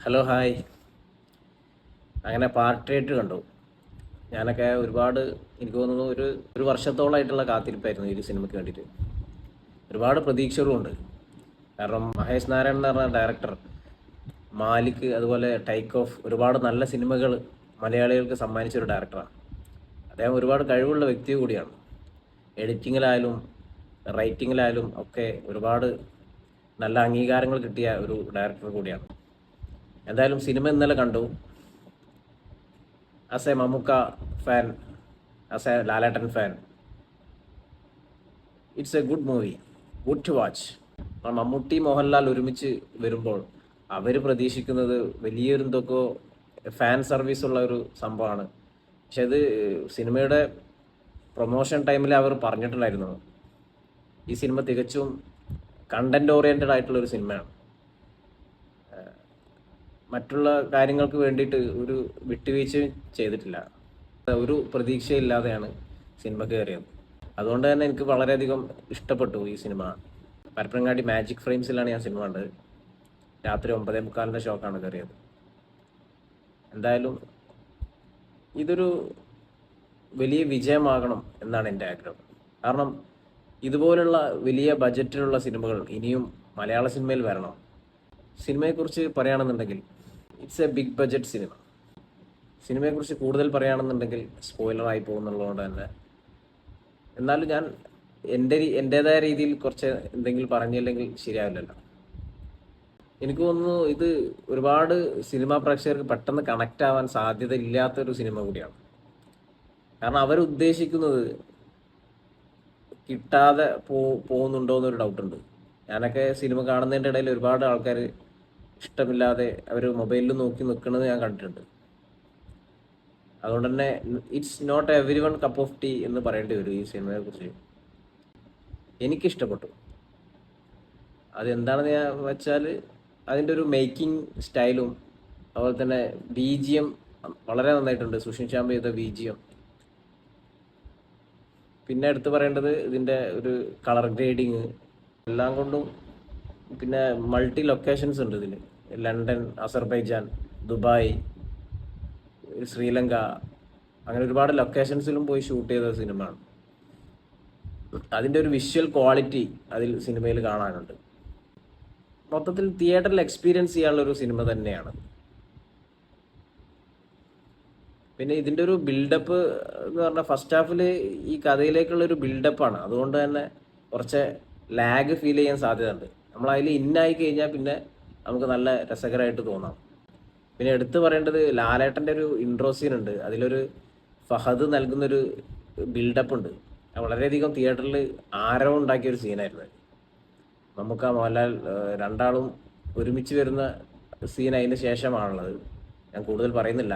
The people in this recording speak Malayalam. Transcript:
Hello hi. അങ്ങനെ പാർട്രേറ്റ് കണ്ടു. ഞാനൊക്കെ ഒരുപാട്, എനിക്ക് തോന്നുന്നു ഒരു ഒരു വർഷത്തോളമായിട്ടുള്ള കാത്തിരിപ്പായിരുന്നു ഈ ഒരു സിനിമയ്ക്ക് വേണ്ടിയിട്ട്. ഒരുപാട് പ്രതീക്ഷകളുമുണ്ട്. കാരണം മഹേഷ് നാരായൺ എന്ന് പറഞ്ഞ ഡയറക്ടർ, മാലിക്, അതുപോലെ ടേക്ക് ഓഫ്, ഒരുപാട് നല്ല സിനിമകൾ മലയാളികൾക്ക് സമ്മാനിച്ച ഒരു ഡയറക്ടറാണ്. അദ്ദേഹം ഒരുപാട് കഴിവുള്ള വ്യക്തി കൂടിയാണ്. എഡിറ്റിങ്ങിലായാലും റൈറ്റിങ്ങിലായാലും ഒക്കെ ഒരുപാട് നല്ല അംഗീകാരങ്ങൾ കിട്ടിയ ഒരു ഡയറക്ടർ കൂടിയാണ്. എന്തായാലും സിനിമ ഇന്നലെ കണ്ടു. As a Mammukka fan, as a Lalettan fan, it's a good movie, good to watch. Mammootty Mohanlal ഒരുമിച്ച് വരുമ്പോൾ അവർ പ്രതീക്ഷിക്കുന്നത് വലിയൊരു എന്തൊക്കെ ഫാൻ സർവീസ് ഉള്ള ഒരു സംഭവമാണ്. പക്ഷെ അത് സിനിമയുടെ പ്രൊമോഷൻ ടൈമിൽ അവർ പറഞ്ഞിട്ടുണ്ടായിരുന്നു, ഈ സിനിമ തികച്ചും കണ്ടന്റ് ഓറിയൻറ്റഡ് ആയിട്ടുള്ള ഒരു സിനിമയാണ്. മറ്റുള്ള കാര്യങ്ങൾക്ക് വേണ്ടിയിട്ട് ഒരു വിട്ടുവീഴ്ചയും ചെയ്തിട്ടില്ല. ഒരു പ്രതീക്ഷയില്ലാതെയാണ് സിനിമ കയറിയത്. അതുകൊണ്ട് തന്നെ എനിക്ക് വളരെയധികം ഇഷ്ടപ്പെട്ടു ഈ സിനിമ. പരപ്പനങ്ങാടി മാജിക് ഫ്രെയിംസിലാണ് ഞാൻ സിനിമ കണ്ടത്. രാത്രി 9:45 ഷോക്കാണ് കയറിയത്. എന്തായാലും ഇതൊരു വലിയ വിജയമാകണം എന്നാണ് എൻ്റെ ആഗ്രഹം. കാരണം ഇതുപോലുള്ള വലിയ ബജറ്റിലുള്ള സിനിമകൾ ഇനിയും മലയാള സിനിമയിൽ വരണം. സിനിമയെക്കുറിച്ച് പറയുകയാണെന്നുണ്ടെങ്കിൽ it's a big budget cinema. സിനിമയെക്കുറിച്ച് കൂടുതൽ പറയുകയാണെന്നുണ്ടെങ്കിൽ സ്പോയിലറായി പോകുന്നുള്ളതുകൊണ്ട് തന്നെ, എന്നാലും ഞാൻ എൻ്റേതായ രീതിയിൽ കുറച്ച് എന്തെങ്കിലും പറഞ്ഞില്ലെങ്കിൽ ശരിയാവില്ലല്ലോ. എനിക്ക് തോന്നുന്നു ഇത് ഒരുപാട് സിനിമാ പ്രേക്ഷകർക്ക് പെട്ടെന്ന് കണക്റ്റ് ആവാൻ സാധ്യത ഇല്ലാത്തൊരു സിനിമ കൂടിയാണ്. കാരണം അവരുദ്ദേശിക്കുന്നത് കിട്ടാതെ പോകുന്നുണ്ടോ എന്നൊരു ഡൗട്ടുണ്ട്. ഞാനൊക്കെ സിനിമ കാണുന്നതിൻ്റെ ഇടയിൽ ഒരുപാട് ആൾക്കാർ ഇഷ്ടമില്ലാതെ അവർ മൊബൈലിൽ നോക്കി നിൽക്കുന്നത് ഞാൻ കണ്ടിട്ടുണ്ട്. അതുകൊണ്ട് തന്നെ it's not every one cup of tea എന്ന് പറയേണ്ടി വരും ഈ സിനിമയെ കുറിച്ച്. എനിക്കിഷ്ടപ്പെട്ടു. അതെന്താണെന്ന് ഞാൻ വെച്ചാൽ അതിൻ്റെ ഒരു മേക്കിംഗ് സ്റ്റൈലും അതുപോലെ തന്നെ BGM വളരെ നന്നായിട്ടുണ്ട്. സുഷിൻ ശ്യാം ചെയ്ത BGM. പിന്നെ എടുത്തു പറയേണ്ടത് ഇതിൻ്റെ ഒരു കളർ ഗ്രേഡിങ് എല്ലാം കൊണ്ടും. പിന്നെ മൾട്ടി ലൊക്കേഷൻസ് ഉണ്ട് ഇതിൽ. ലണ്ടൻ, അസർബൈജാൻ, ദുബായ്, ശ്രീലങ്ക, അങ്ങനെ ഒരുപാട് ലൊക്കേഷൻസിലും പോയി ഷൂട്ട് ചെയ്ത സിനിമയാണ്. അതിൻ്റെ ഒരു വിഷ്വൽ ക്വാളിറ്റി അതിൽ സിനിമയിൽ കാണാനുണ്ട്. മൊത്തത്തിൽ തിയേറ്ററിൽ എക്സ്പീരിയൻസ് ചെയ്യാനുള്ളൊരു സിനിമ തന്നെയാണ്. പിന്നെ ഇതിൻ്റെ ഒരു ബിൽഡപ്പ് എന്ന് പറഞ്ഞാൽ ഫസ്റ്റ് ഹാഫിൽ ഈ കഥയിലേക്കുള്ളൊരു ബിൽഡപ്പാണ്. അതുകൊണ്ട് തന്നെ കുറച്ച് ലാഗ് ഫീൽ ചെയ്യാൻ സാധ്യതയുണ്ട്. നമ്മളതിൽ ഇന്നായി കഴിഞ്ഞാൽ പിന്നെ നമുക്ക് നല്ല രസകരമായിട്ട് തോന്നാം. പിന്നെ എടുത്തു പറയേണ്ടത് ലാലേട്ടൻ്റെ ഒരു ഇൻട്രോ സീൻ ഉണ്ട്. അതിലൊരു ഫഹദ് നൽകുന്നൊരു ബിൽഡപ്പ് ഉണ്ട്. വളരെയധികം തിയേറ്ററിൽ ആരവം ഉണ്ടാക്കിയൊരു സീനായിരുന്നു. മമ്മൂക്ക മോഹൻലാൽ രണ്ടാളും ഒരുമിച്ച് വരുന്ന സീൻ അതിന് ശേഷമാണുള്ളത്. ഞാൻ കൂടുതൽ പറയുന്നില്ല.